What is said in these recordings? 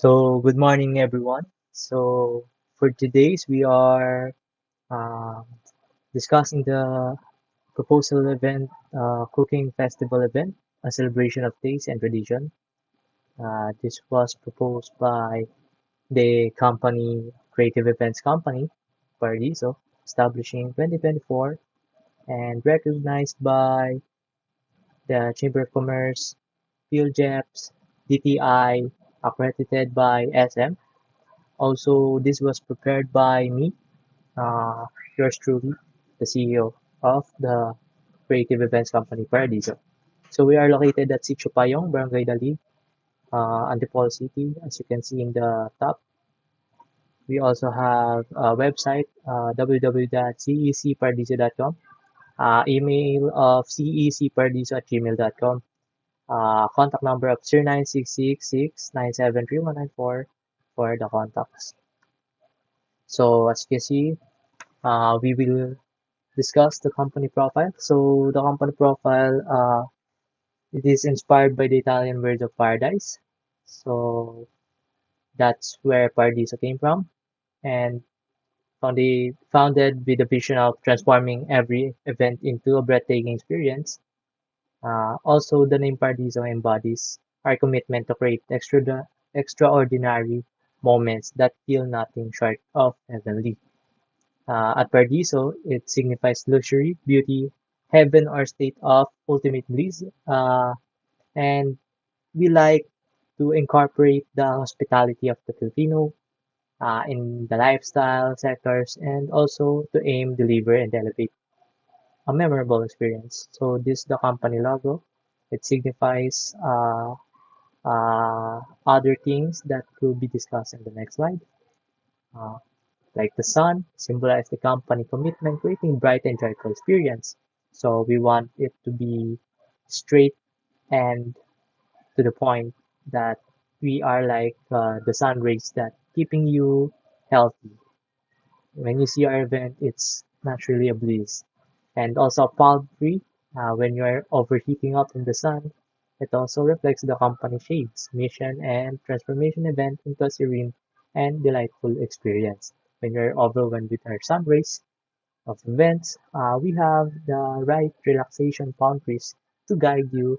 Good morning, everyone. For today's, we are uh, discussing the proposal event, cooking festival event, a celebration of taste and tradition. This was proposed by the company, Creative Events Company, Paradiso, establishing 2024 and recognized by the Chamber of Commerce, PhilJeps, DTI, accredited by SM. Also, this was prepared by me, uh, yours truly, the CEO of the creative events company Paradiso. So we are located at Sitio Payong, Barangay Dalig, Antipolo City, as you can see in the top. We also have a website, www.cecparadiso.com, email of cecparadiso@gmail.com, contact number of 096669739194 for the contacts. So as you can see, we will discuss the company profile. So the company profile, it is inspired by the Italian words of paradise. So that's where Paradiso came from, and founded with the vision of transforming every event into a breathtaking experience. Also, the name Paradiso embodies our commitment to create extraordinary moments that feel nothing short of heavenly. At Paradiso, it signifies luxury, beauty, heaven, or state of ultimate bliss. And we like to incorporate the hospitality of the Filipino in the lifestyle sectors and also to aim, deliver, and elevate a memorable experience. So this is the company logo. It signifies other things that will be discussed in the next slide. Uh, like the sun, symbolize the company commitment, creating bright and joyful experience. So we want it to be straight and to the point that we are like the sun rays that keeping you healthy. When you see our event, it's naturally a bliss. And also palm tree, when you're overheating up in the sun, it also reflects the company shades, mission, and transformation event into a serene and delightful experience. When you're overwhelmed with our sun rays of events, we have the right relaxation palm trees to guide you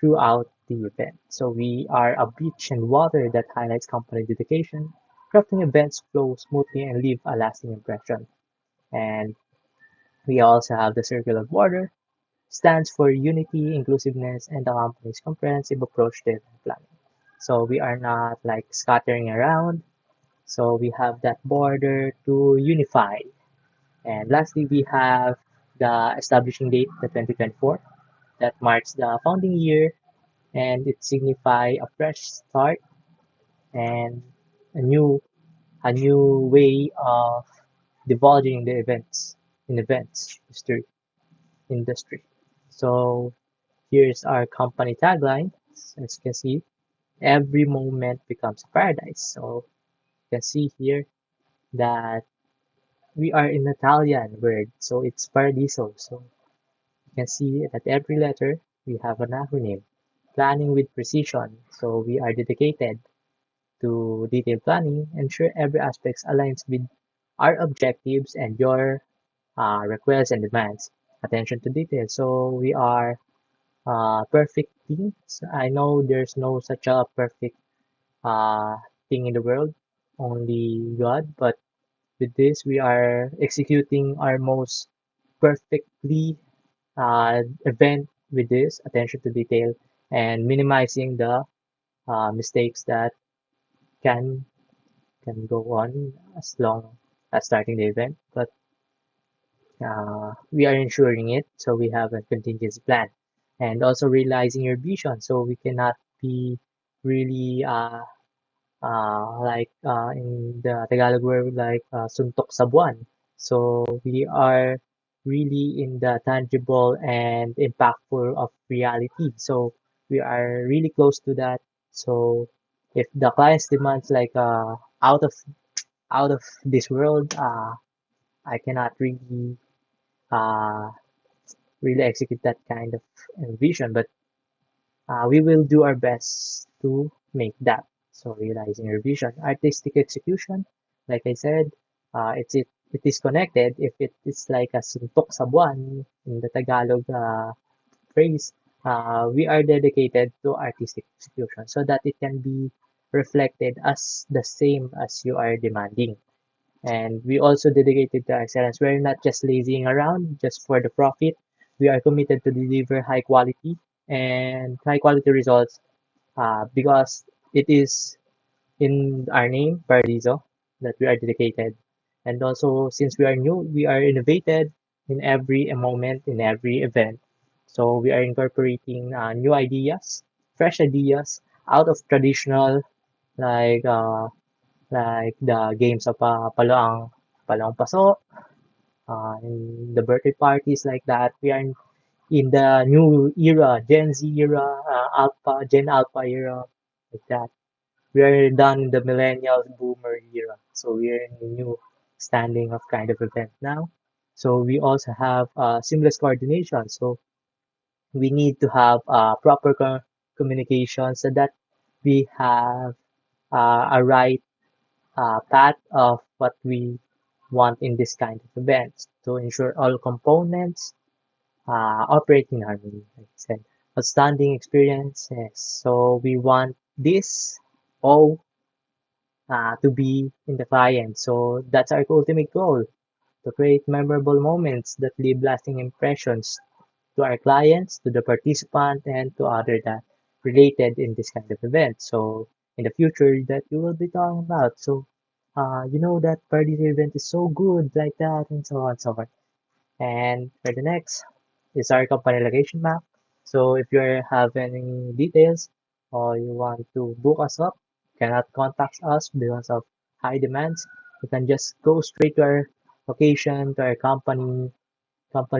throughout the event. So we are a beach and water that highlights company dedication, crafting events flow smoothly and leave a lasting impression. And we also have the circle of water, stands for unity, inclusiveness, and the company's comprehensive approach to event planning. So we are not like scattering around. So we have that border to unify. And lastly, we have the establishing date, the 2024, that marks the founding year and it signifies a fresh start and a new a new way of divulging the events in events history industry. So here's our company tagline. As you can see, every moment becomes a paradise. So you can see here that we are in Italian word, so it's paradiso. So you can see that every letter we have an acronym. Planning with precision. So we are dedicated to detailed planning, ensure every aspect aligns with our objectives and your requests and demands. Attention to detail. So we are perfect team. So I know there's no such a perfect uh, thing in the world, only God. But with this, we are executing our most perfectly event with this attention to detail and minimizing the mistakes that can can go on as long as starting the event, but we are ensuring it. So we have a contingency plan and also realizing your vision. So we cannot be really in the Tagalog word like suntok sa buwan. So we are really in the tangible and impactful of reality. So we are really close to that. So if the client's demands like out of this world, I cannot uh, really execute that kind of vision, but we will do our best to make that. So realizing your vision, artistic execution, like I said, it is connected if it is like a suntok sa buwan in the Tagalog phrase. We are dedicated to artistic execution so that it can be reflected as the same as you are demanding. And we also dedicated to excellence. We're not just lazying around just for the profit. We are committed to deliver high quality results because it is in our name, Paradiso, that we are dedicated. And also, since we are new, we are innovated in every moment, in every event. So we are incorporating new ideas, fresh ideas out of traditional, like like the games of Paloang Paso, in the birthday parties like that. We are in the new era, Gen Z era, Gen Alpha era, like that. We are done in the millennial boomer era. So we are in a new standing of kind of event now. So we also have seamless coordination. So we need to have proper communication so that we have a right path of what we want in this kind of events to ensure all components operate in harmony. Like I said, outstanding experiences. So we want this all to be in the client. So that's our ultimate goal, to create memorable moments that leave lasting impressions to our clients, to the participant, and to other that related in this kind of event. So in the future that you will be talking about. So that party event is so good like that and so on and so forth. And for the next is our company location map. So if you have any details or you want to book us up, cannot contact us because of high demands, you can just go straight to our location, to our company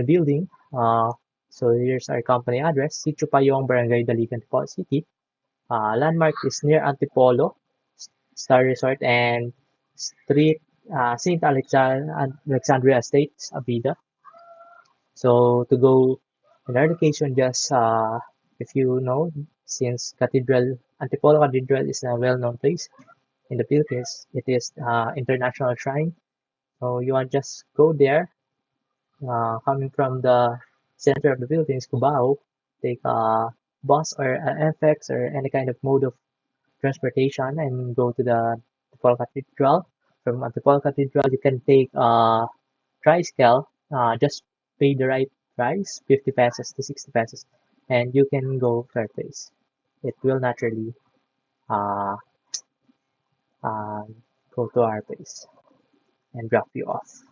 building. So here's our company address, Sitio Payong, Barangay Daligan, Antipolo City. Landmark is near Antipolo, Star Resort, and Street St. Alexandria Estates, Abida. So to go in our location, just if you know, since Antipolo Cathedral is a well-known place in the Philippines, it is international shrine. So you want just go there, coming from the center of the Philippines, Cubao, take a bus or an FX or any kind of mode of transportation and go to the Antipolo Cathedral. From Antipolo Cathedral, you can take tricycle, just pay the right price, 50 pesos to 60 pesos, and you can go to our place. It will naturally uh, uh, go to our place and drop you off.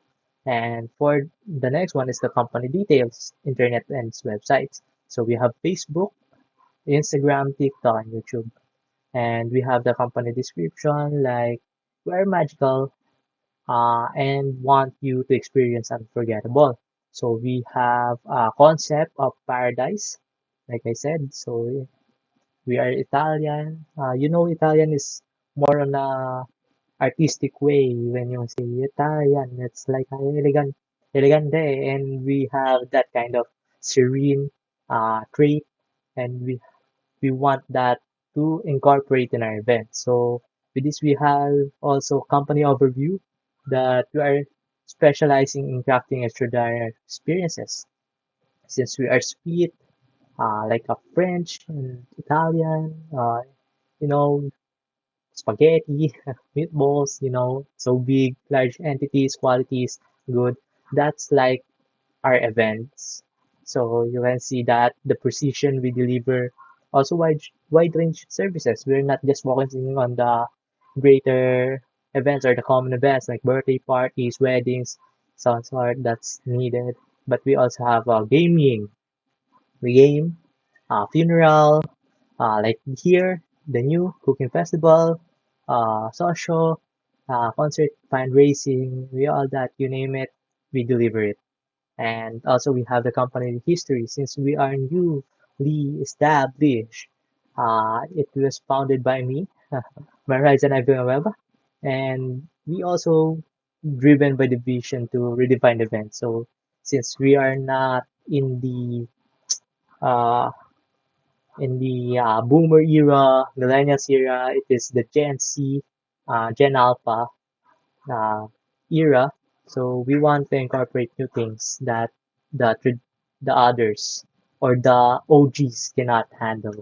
And for the next one is the company details, internet and websites. So we have Facebook, Instagram, TikTok, and YouTube. And we have the company description like we're magical and want you to experience unforgettable. So we have a concept of paradise, like I said. So we are Italian. Italian is more on a artistic way when you say Italian. It's like elegante, and we have that kind of serene trait, and we want that to incorporate in our event. So with this, we have also company overview that we are specializing in crafting extraordinary experiences. Since we are sweet, like a French and Italian, you know, spaghetti, meatballs, so big, large entities, qualities, good. That's like our events. So you can see that the precision we deliver, also wide range services. We're not just focusing on the greater events or the common events like birthday parties, weddings, so on so on that's needed. But we also have gaming, we game, funeral, like here, the new cooking festival, social, concert, fundraising, we all that, you name it, we deliver it. And also we have the company history since we are newly established. It was founded by me, Horizon Villanueva, and we also driven by the vision to redefine events. So since we are not in the uh, in the boomer era, millennials era, it is the Gen Z, Gen Alpha uh, era. So we want to incorporate new things that the others or the OGs cannot handle.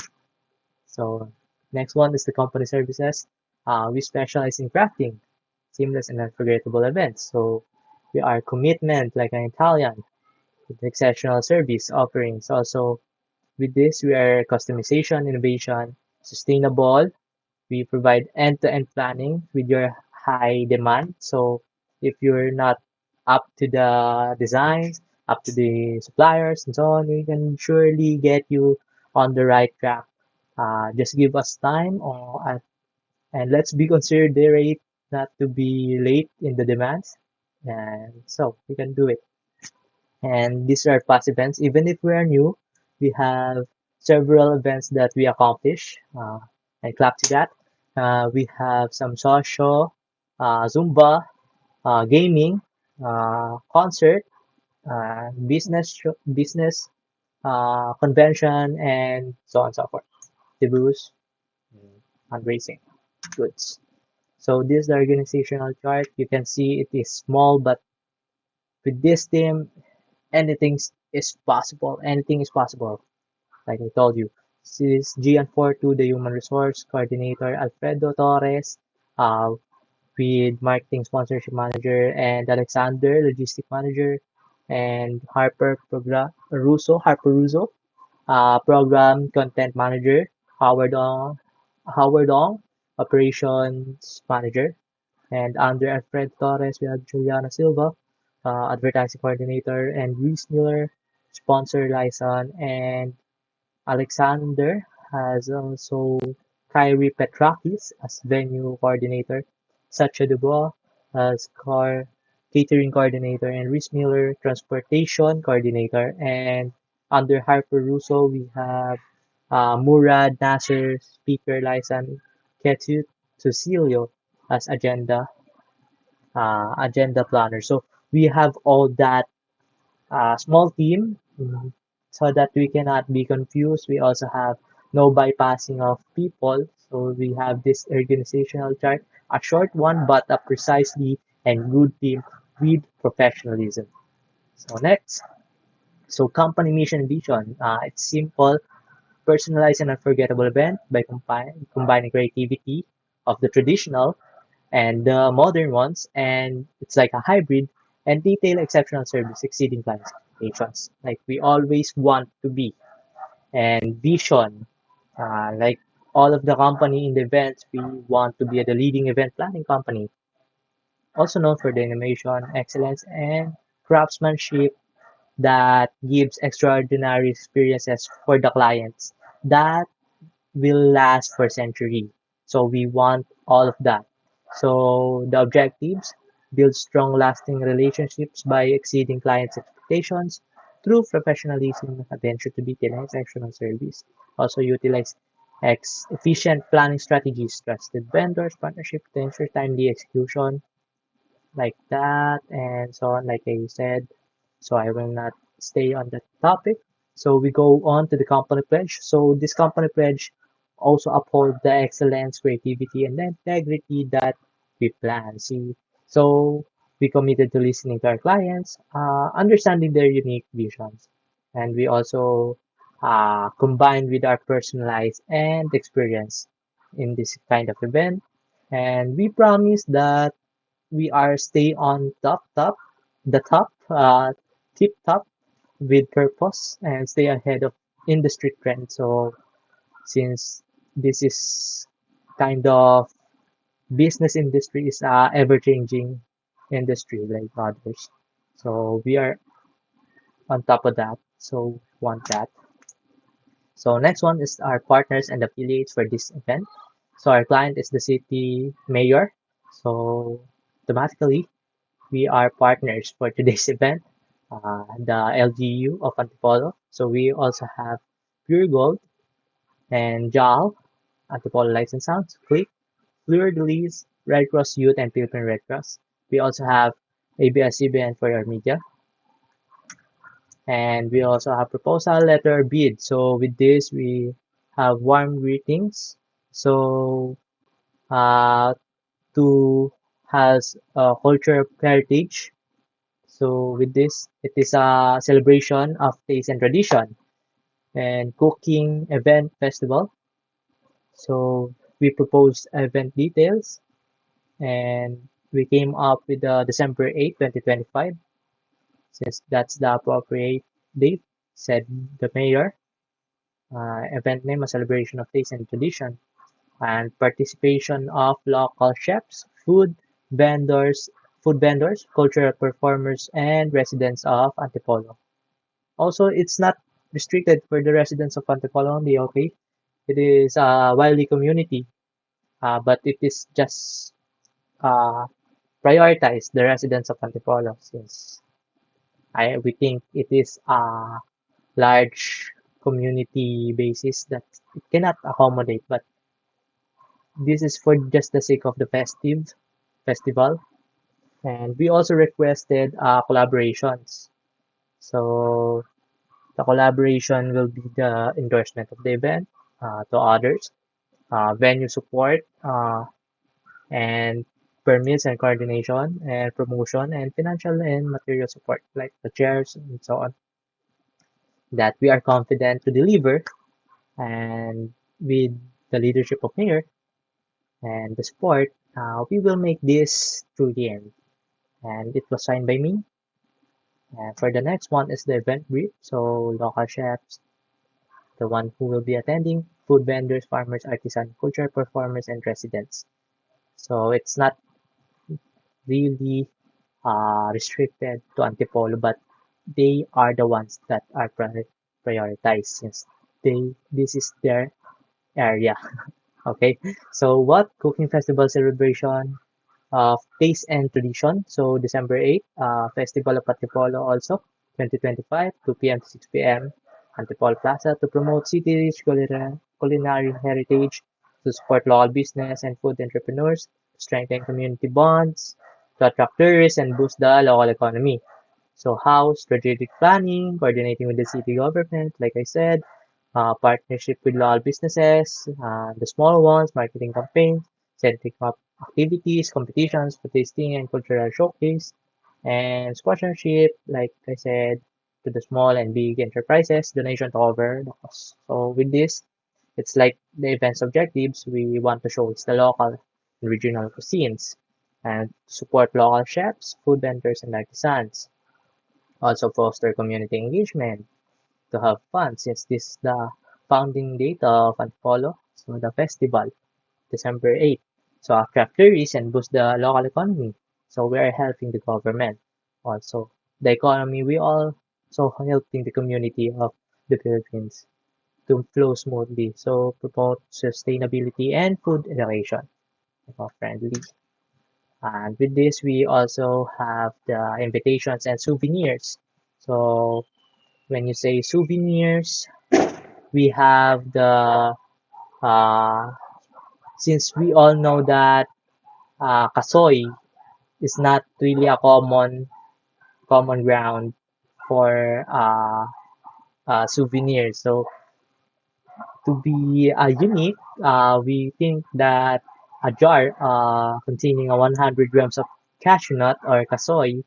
So next one is the company services. We specialize in crafting seamless and unforgettable events. So we are commitment like an Italian with exceptional service offerings. Also with this, we are customization, innovation, sustainable. We provide end-to-end planning with your high demand. So if you're not up to the designs, up to the suppliers and so on, we can surely get you on the right track. Just give us time and let's be considerate not to be late in the demands. And so we can do it. And these are past events. Even if we are new, we have several events that we accomplish. And clap to that. We have some social, Zumba, gaming, concert, business convention, and so on and so forth. Debuts, fundraising, goods. So this is the organizational chart. You can see it is small, but with this team, anything is possible. Anything is possible. Like I told you, this is Gian42, the Human Resource Coordinator, Alfredo Torres, uh, with Marketing Sponsorship Manager, and Alexander, Logistic Manager, and Harper Russo, Program Content Manager, Howard Ong, Howard Ong, Operations Manager, and under Alfred Torres, we have Juliana Silva, Advertising Coordinator, and Reese Miller, Sponsor Liaison, and Alexander has also Kyrie Petrakis as venue coordinator, Sacha Dubois as car catering coordinator, and Reese Miller transportation coordinator. And under Harper Russo, we have Murad Nasser, speaker liaison, Ketut Cecilio as agenda planner. So we have all that small team so that we cannot be confused. We also have no bypassing of people. So we have this organizational chart, a short one, but a precisely and good team with professionalism. So next, so company mission and vision. It's simple, personalized and unforgettable event by combining creativity of the traditional and the modern ones, and it's like a hybrid and detail exceptional service exceeding clients' expectations. Like we always want to be, and vision, like all of the company in the events, we want to be the leading event planning company, also known for the innovation, excellence, and craftsmanship that gives extraordinary experiences for the clients. That will last for century. So we want all of that. So the objectives build strong lasting relationships by exceeding clients' expectations through professionalism, attention to detail, and exceptional service. Also utilize efficient planning strategies, trusted vendors, partnership to ensure timely execution, like that, and so on, like I said. So I will not stay on that topic. So we go on to the company pledge. So this company pledge also uphold the excellence, creativity, and the integrity that we plan. See, so we committed to listening to our clients, understanding their unique visions, and we also combine with our personalized and experience in this kind of event. And we promise that we are stay on the top, tip top with purpose and stay ahead of industry trends. So since this is kind of business industry is a ever changing industry like others. So we are on top of that. So want that. So next one is our partners and affiliates for this event. So our client is the city mayor. So automatically we are partners for today's event, the LGU of Antipolo. So we also have Pure Gold and JAL, Antipolo Lights and Sounds, Click, Fleur de Lis, Red Cross Youth, and Philippine Red Cross. We also have ABS-CBN for our media. And we also have proposal letter bid. So with this, we have warm greetings. So to has a culture of heritage. So with this, it is a celebration of taste and tradition and cooking event festival. So we proposed event details and we came up with December 8, 2025, since that's the appropriate date, said the mayor. Event name, a celebration of taste and tradition, and participation of local chefs, vendors, food vendors, cultural performers, and residents of Antipolo. Also, it's not restricted for the residents of Antipolo only, okay? It is a widely community, but it is just uh, prioritize the residents of Antipolo since we think it is a large community basis that it cannot accommodate, but this is for just the sake of the festival. And we also requested collaborations. So the collaboration will be the endorsement of the event to others, venue support, and permits and coordination and promotion and financial and material support like the chairs and so on that we are confident to deliver, and with the leadership of mayor and the support, we will make this through the end. And it was signed by me. And for the next one is the event brief. So local chefs, the one who will be attending, food vendors, farmers, artisan, cultural performers, and residents. So it's not really restricted to Antipolo, but they are the ones that are prioritized since this is their area. Okay, so what cooking festival celebration of taste and tradition. So December 8th, Festival of Antipolo also, 2025, 2 p.m. to 6 p.m. Antipolo Plaza to promote city-rich culinary heritage, to support local business and food entrepreneurs, to strengthen community bonds, to attract tourists and boost the local economy. So how? Strategic planning, coordinating with the city government, like I said, partnership with local businesses, the small ones, marketing campaigns, setting up activities, competitions for tasting and cultural showcase, and sponsorship, like I said, to the small and big enterprises, donation to cover the cost. So with this, it's like the event's objectives. We want to showcase the local and regional cuisines and support local chefs, food vendors, and artisans. Also foster community engagement to have fun since this is the founding date of Antipolo, so the festival, December 8th. So attract tourists and boost the local economy. So we are helping the government. Also, the economy, we also helping the community of the Philippines to flow smoothly. So promote sustainability and food innovation, eco-friendly. And with this, we also have the invitations and souvenirs. So when you say souvenirs, we have the uh, since we all know that kasoy is not really a common ground for souvenirs. So to be unique, we think that a jar containing a 100 grams of cashew nut or kasoy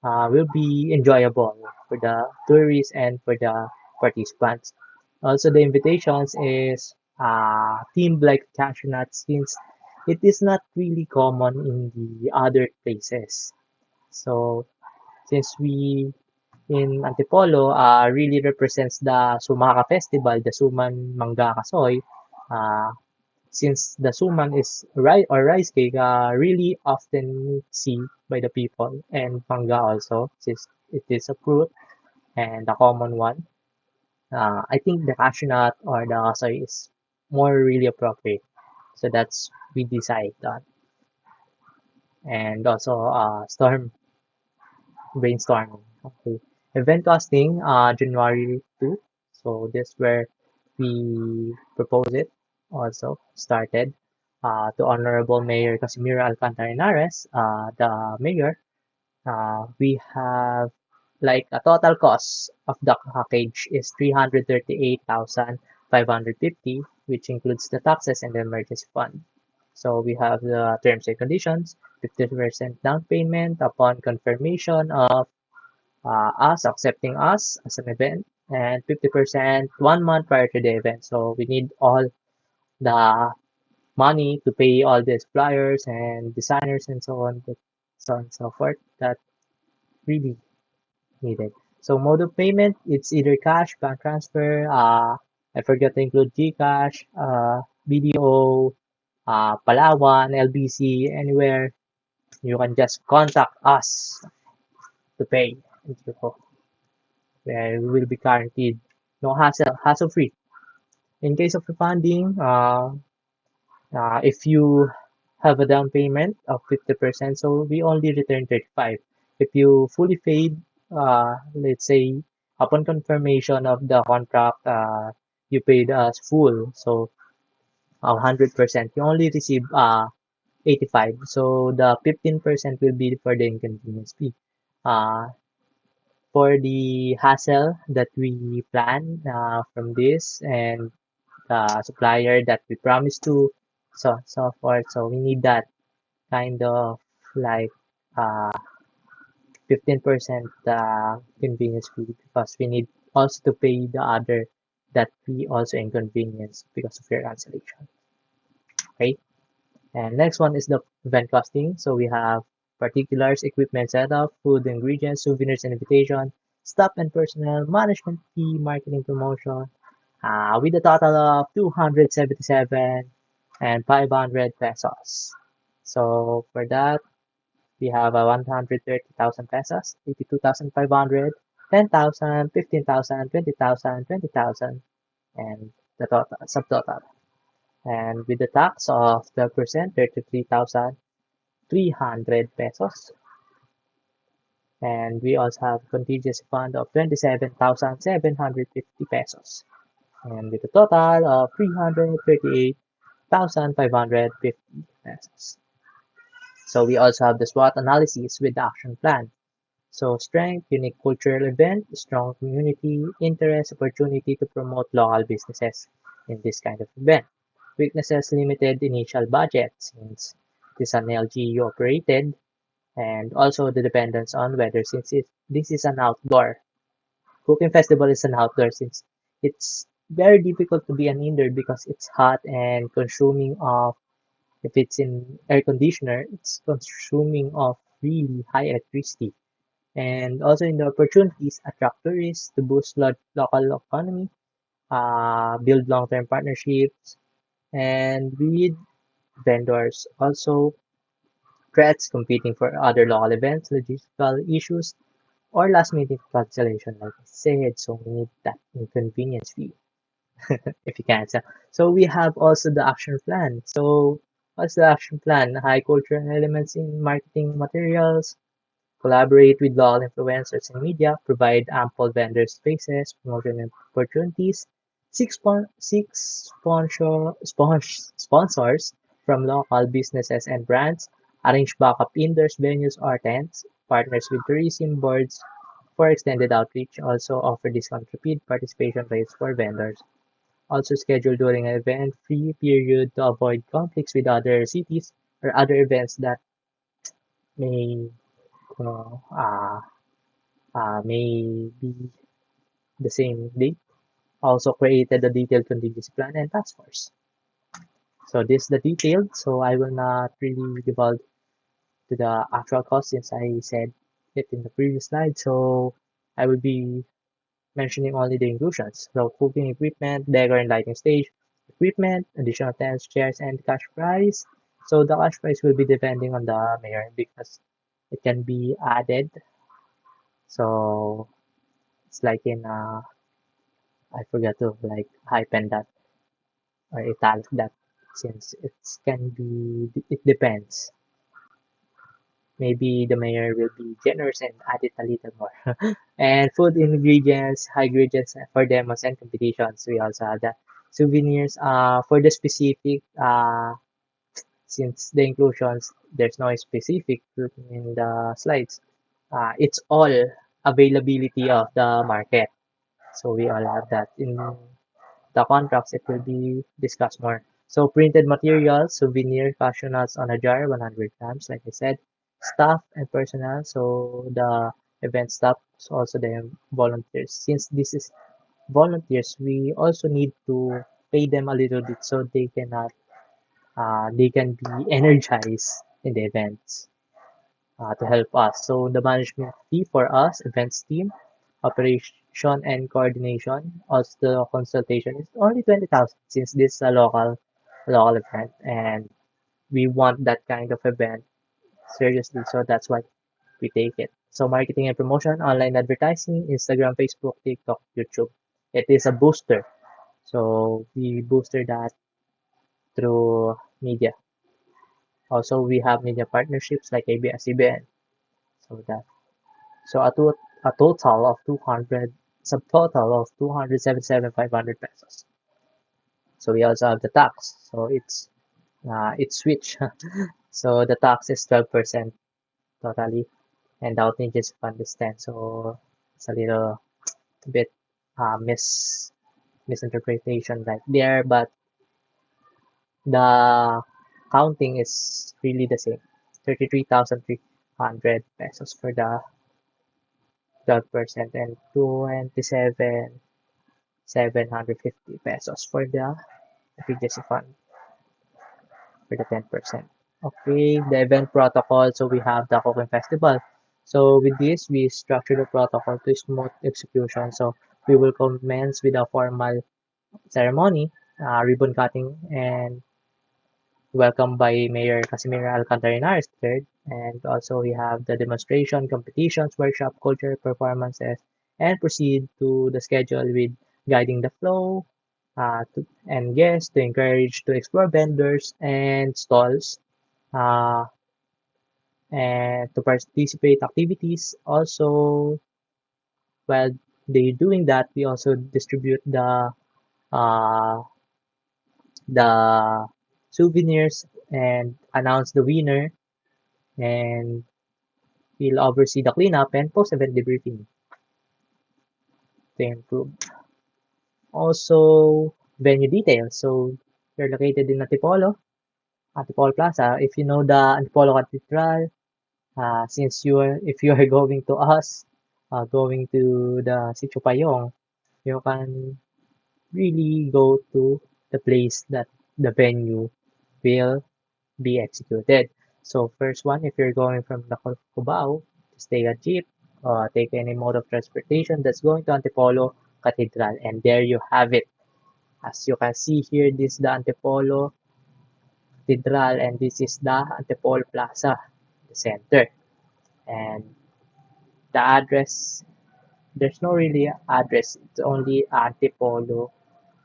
will be enjoyable for the tourists and for the participants. Also, the invitations is themed like cashew nuts since it is not really common in the other places. So, since we in Antipolo really represents the Sumaka Festival, the Suman Mangga Kasoy, uh, since the suman is rice cake, really often seen by the people, and manga also, since it is a fruit and a common one. I think the cashew nut or the asoy is more really appropriate. So that's we decide on. And also storm brainstorming. Okay. Event costing January 2. So this where we propose it also started to Honorable Mayor Casimiro Alcantara Henares, the mayor. We have like a total cost of the package is 338,550. which includes the taxes and the emergency fund. So we have the terms and conditions, 50% down payment upon confirmation of us accepting us as an event, and 50% 1 month prior to the event. So we need all the money to pay all the suppliers and designers and so on and so forth that really needed. So mode of payment, it's either cash, bank transfer, I forgot to include GCash, BDO, Palawan, LBC, anywhere you can just contact us to pay. Where we will be guaranteed no hassle free. In case of refunding, if you have a down payment of 50%, so we only return 35. If you fully paid, let's say upon confirmation of the contract, you paid us full, so 100%, you only receive 85. So the 15% will be for the inconvenience fee. Uh, for the hassle that we plan from this and the supplier that we promised to, so forth. So we need that kind of like uh 15% convenience fee because we need also to pay the other that we also inconvenience because of your cancellation. Okay. And next one is the event costing. So we have particulars, equipment setup, food, ingredients, souvenirs and invitation, staff and personnel, management fee, marketing promotion, with a total of 277 and 500 pesos. So for that, we have a 130,000 pesos, 82,500, 10,000, 15,000, 20,000, 20,000, and the total, subtotal. And with the tax of 12%, 33,300 pesos. And we also have contingency fund of 27,750 pesos. And with a total of 338,550 pesos. So we also have the SWOT analysis with the action plan. So strength, unique cultural event, strong community, interest, opportunity to promote local businesses in this kind of event. Weaknesses, limited initial budget since it is an LGU operated, and also the dependence on weather since this is an outdoor. Cooking festival is an outdoor since it's very difficult to be an indoor because it's hot and consuming of, if it's in air conditioner, it's consuming of really high electricity. And also in the opportunities, attract tourists to boost local economy, build long-term partnerships, and with vendors. Also, threats competing for other local events, logistical issues, or last-minute cancellation, like I said. So we need that inconvenience fee if you can. So we have also the action plan. So what's the action plan? High cultural elements in marketing materials, collaborate with local influencers and media, provide ample vendor spaces, promotion opportunities, sponsors from local businesses and brands, arrange backup indoors venues or tents, partners with tourism boards for extended outreach, also offer discount repeat participation rates for vendors. Also schedule during an event-free period to avoid conflicts with other cities or other events that may uh, uh, may be the same date. Also created a detailed contingency plan and task force. So this is the detailed, so I will not really divulge to the actual cost since I said it in the previous slide. So I will be mentioning only the inclusions. So cooking equipment, decor and lighting stage, equipment, additional tents, chairs, and cash price. So the cash price will be depending on the mayor because it can be added. So it's like in I forgot to like hyphen that or italic that since it can be it depends. Maybe the mayor will be generous and add it a little more. And food ingredients, high ingredients for demos and competitions. We also have the souvenirs for the specific since the inclusions there's no specific in the slides. It's all availability of the market. So we all have that in the contracts, it will be discussed more. So printed materials, souvenir, cashew nuts on a jar, 100 grams, like I said. Staff and personnel, so the event staff, so also the volunteers. Since this is volunteers, we also need to pay them a little bit so they can be energized in the events to help us. So the management fee for us, events team, operation and coordination, also the consultation is only 20,000 since this is a local event and we want that kind of event seriously. So that's why we take it. So marketing and promotion, online advertising, Instagram, Facebook, TikTok, YouTube. It is a booster. So we booster that through media. Also, we have media partnerships like ABS-CBN. So that a total of 200 subtotal of 277,500 pesos. So we also have the tax. So it's switch. So the tax is 12% totally, and the outrageous fund is 10. So it's a little bit misinterpretation right there, but the counting is really the same. 33,300 pesos for the 12% and 27,750 pesos for the previous fund for the 10%. Okay, the event protocol. So we have the cooking festival. So with this, we structure the protocol to smooth execution. So we will commence with a formal ceremony, ribbon cutting, and welcomed by Mayor Casimiro Alcantara Henares III. And also we have the demonstration, competitions, workshop, culture, performances, and proceed to the schedule with guiding the flow and guests to encourage to explore vendors and stalls uh, and to participate activities. Also, while they're doing that, we also distribute uh, the souvenirs and announce the winner and we'll oversee the cleanup and post-event debriefing to improve. Also, venue details. So, you're located in Antipolo Plaza. If you know the Antipolo Cathedral, since if you are going to us, going to the Sitio Payong, you can really go to the place that the venue will be executed. So first one, if you're going from the Cubao, just take a jeep, take any mode of transportation that's going to Antipolo Cathedral, and there you have it. As you can see here, this is the Antipolo Cathedral, and this is the Antipolo Plaza, the center. And the address, there's no really address, it's only Antipolo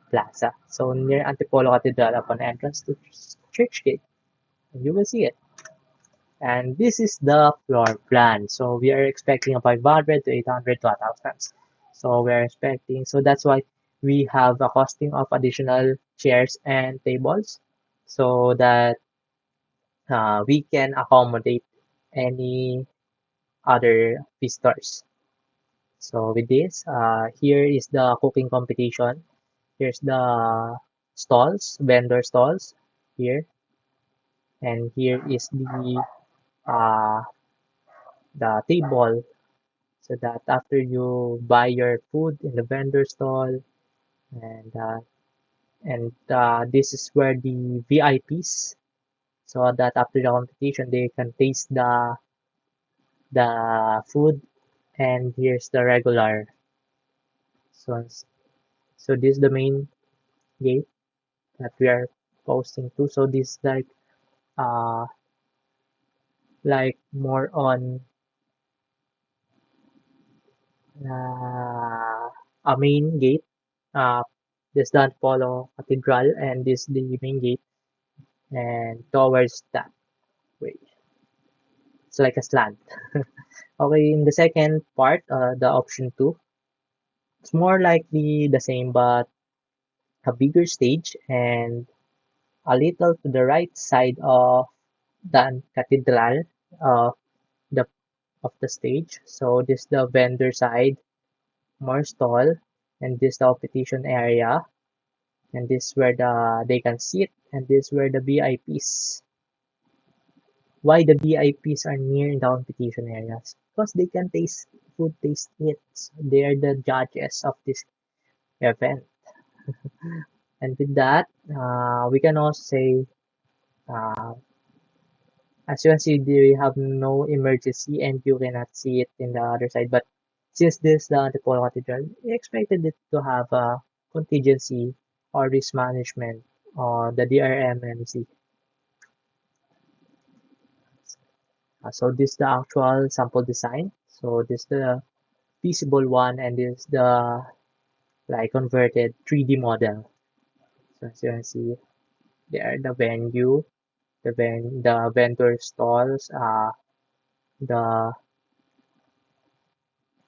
Plaza. So near Antipolo Cathedral upon entrance to Church Gate, and you will see it. And this is the floor plan. So we are expecting a 500 to 800 to 1,000. So we are expecting, so that's why we have a costing of additional chairs and tables so that we can accommodate any other visitors. So with this, here is the cooking competition. Here's the stalls, vendor stalls here. And here is uh, the table so that after you buy your food in the vendor stall and this is where the VIPs so that after the competition they can taste the food and here's the regular so this is the main gate that we are posting to so this uh like more on a main gate uh this the Apollo Cathedral and this the main gate and towards that way. It's like a slant. Okay, in the second part, the option two, it's more likely the same but a bigger stage and a little to the right side of the cathedral of the the stage. So this the vendor side, more stall, and this the competition area. and this is where they can sit, and this is where the VIPs. Why the VIPs are near in the competition areas? Because they can taste food, taste it. They are the judges of this event. And with that, we can also say, uh, as you can see, they have no emergency and you cannot see it in the other side. But since this is the Antipolo Cathedral, we expected it to have a contingency or risk management or the DRMMC. So this is the actual sample design. So this is the feasible one and this is the like converted 3D model. So as you can see, there the venue, the vendor stalls, the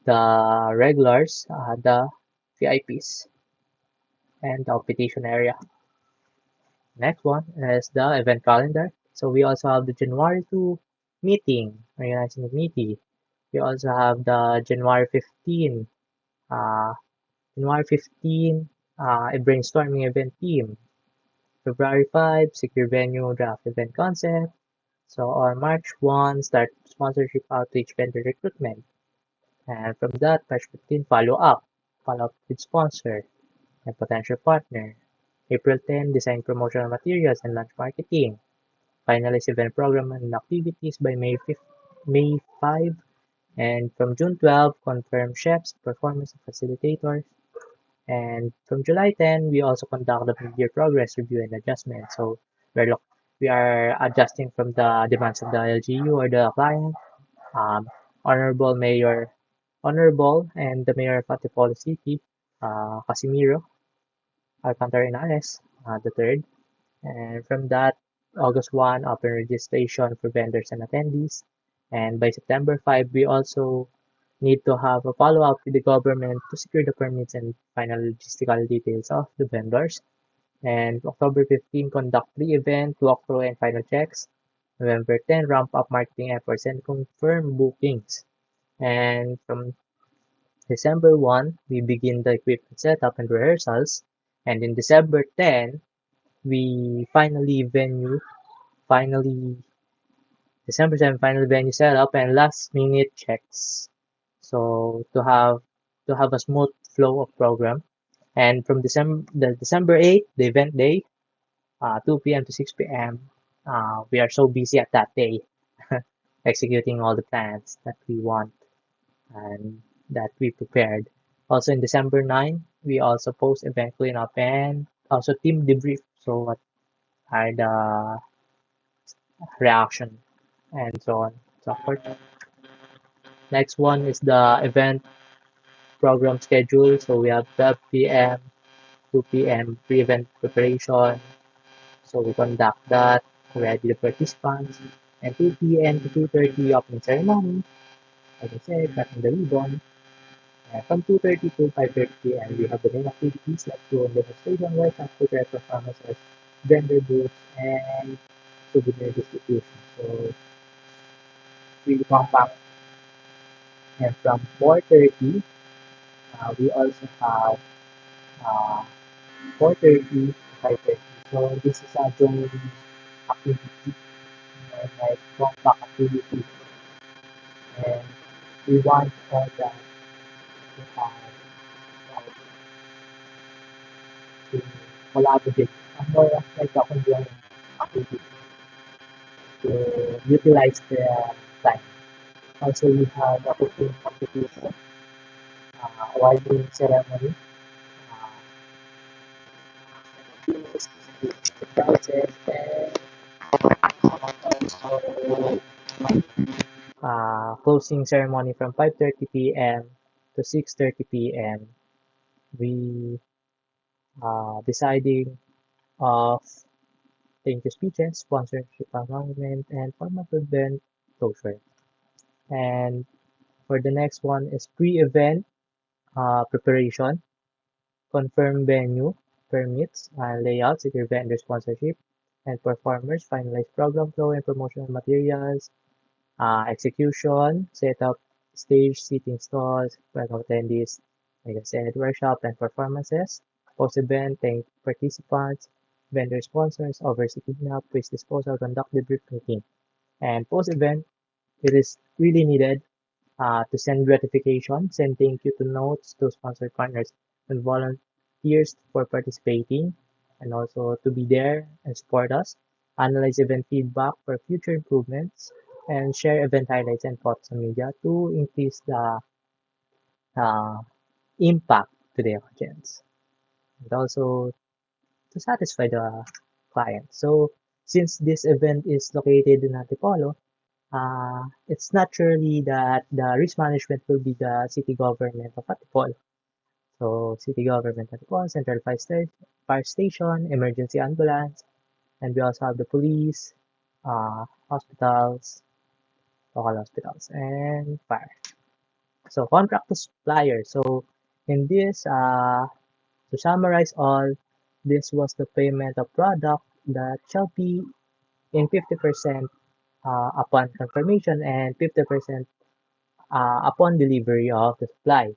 the regulars, the VIPs, and the competition area. Next one is the event calendar. So we also have the January 2 meeting, organizing the meeting. We also have the January 15, uh, a brainstorming event team. February 5, secure venue, draft event concept. So on March 1, start sponsorship outreach vendor recruitment. And from that, March 15, follow up with sponsor and potential partner. April 10, design promotional materials and launch marketing. Finalize event program and activities by May 5. And from June 12, confirm chefs, performance and facilitators. And from July 10, we also conduct the mid-year progress review and adjustment. So we are adjusting from the demands of the LGU or the client. Um, Honorable Mayor, Honorable and the Mayor of Antipolo City, Casimiro Alcantara Henares, the third. And from that, August 1, open registration for vendors and attendees. And by September 5, we also need to have a follow-up with the government to secure the permits and final logistical details of the vendors. And October 15, conduct pre-event, walkthrough, and final checks. November 10, ramp up marketing efforts and confirm bookings. And from December 1, we begin the equipment setup and rehearsals. And in December 10, we finally December 7 final venue setup and last minute checks. So to have a smooth flow of program. And from December 8th, the event day, 2 p.m. to 6 p.m. We are so busy at that day, executing all the plans that we want and that we prepared. Also in December 9, we also post event cleanup and also team debrief. So what are the reaction and so on and so forth. Next one is the event program schedule. So we have 12 p.m., 2 p.m. pre-event preparation. So we conduct that, ready the participants, and 2 p.m. to 2:30 opening ceremony. Like I said, cutting the ribbon. And from 2:30 to 5:30 p.m. we have the main activities like doing demonstration workshop, prepare performances, vendor booths, and souvenir distribution. So really compact. And from 4:30, we also have uh, 4:30 to 5:30. So this is a joint activity and like compact activity. And we want all that to have to collaborate and more of like a conjoined activity to utilize the time. Also, we have a cooking competition, awarding ceremony, uh, the prizes, and also closing ceremony from 5:30 p.m. to 6:30 p.m. We deciding of thank you speeches, sponsorship announcement, and formal event closure. And for the next one is pre-event preparation, confirm venue, permits, layout, secure vendor sponsorship, and performers, finalize program flow and promotional materials, execution, set up stage, seating stalls, welcome attendees, like I said, workshop and performances. Post-event, thank participants, vendor sponsors, oversee cleanup, waste disposal, conduct debriefing. And post-event, it is really needed to send gratification, send thank you to notes to sponsored partners and volunteers for participating, and also to be there and support us, analyze event feedback for future improvements, and share event highlights and thoughts on media to increase the uh, impact to the audience, and also to satisfy the client. So since this event is located in Antipolo, it's naturally that the risk management will be the city government of Antipolo. So city government Antipolo, central fire station, emergency ambulance, and we also have the police, hospitals, local hospitals, and fire. So contract to supplier. So in this, to summarize all, this was the payment of product that shall be in 50% upon confirmation and 50% upon delivery of the supply.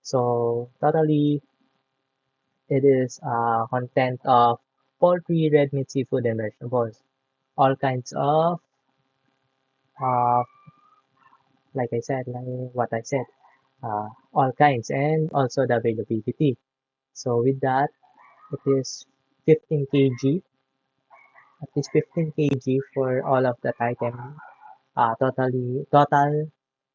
So totally, it is content of poultry, red meat, seafood, and vegetables. All kinds of, uh, like I said, like what I said, all kinds, and also the availability. So with that, it is 15 kg, at least 15 kg for all of that item. Total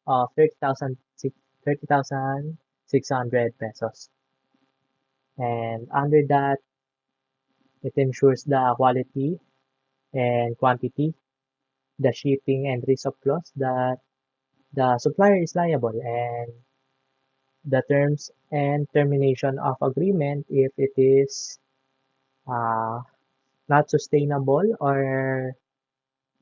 of 30,600 pesos. And under that, it ensures the quality and quantity, the shipping and risk of loss that the supplier is liable, and the terms and termination of agreement if it is uh, not sustainable or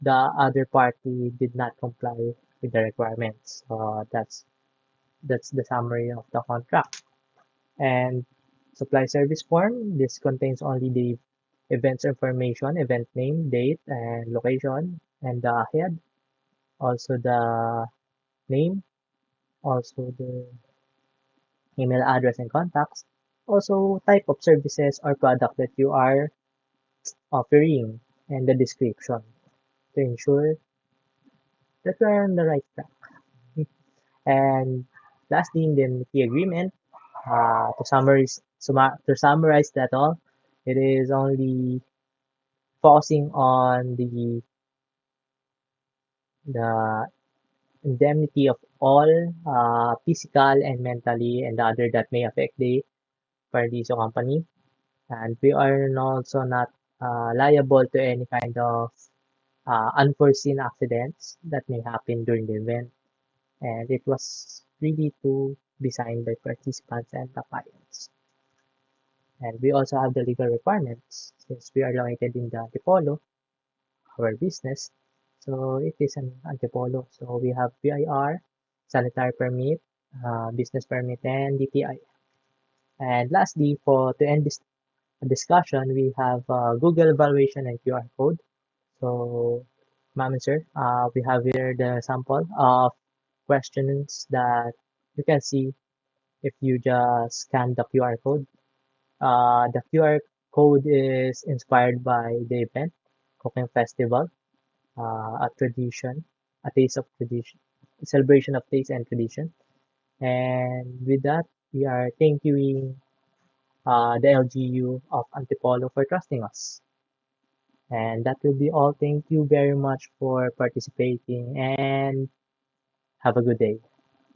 the other party did not comply with the requirements. So that's the summary of the contract. And supply service form, this contains only the events information, event name, date, and location, and the head, also the name, also the email address and contacts, also type of services or product that you are offering, and the description to ensure that we're on the right track. And lastly, indemnity agreement, to summarize that all, it is only focusing on the indemnity of all physical and mentally and the other that may affect the parties or company. And we are also not liable to any kind of unforeseen accidents that may happen during the event. And it was really to be signed by participants and the clients. And we also have the legal requirements since we are located in the Antipolo, our business. So it is an Antipolo. So we have PIR, sanitary permit, business permit, and DTI. And lastly, for to end this discussion, we have Google evaluation and QR code. So, ma'am and sir, we have here the sample of questions that you can see if you just scan the QR code. The QR code is inspired by the event, cooking festival, a tradition, a taste of tradition, celebration of taste and tradition. And with that, we are thanking the LGU of Antipolo for trusting us. And that will be all. Thank you very much for participating and have a good day.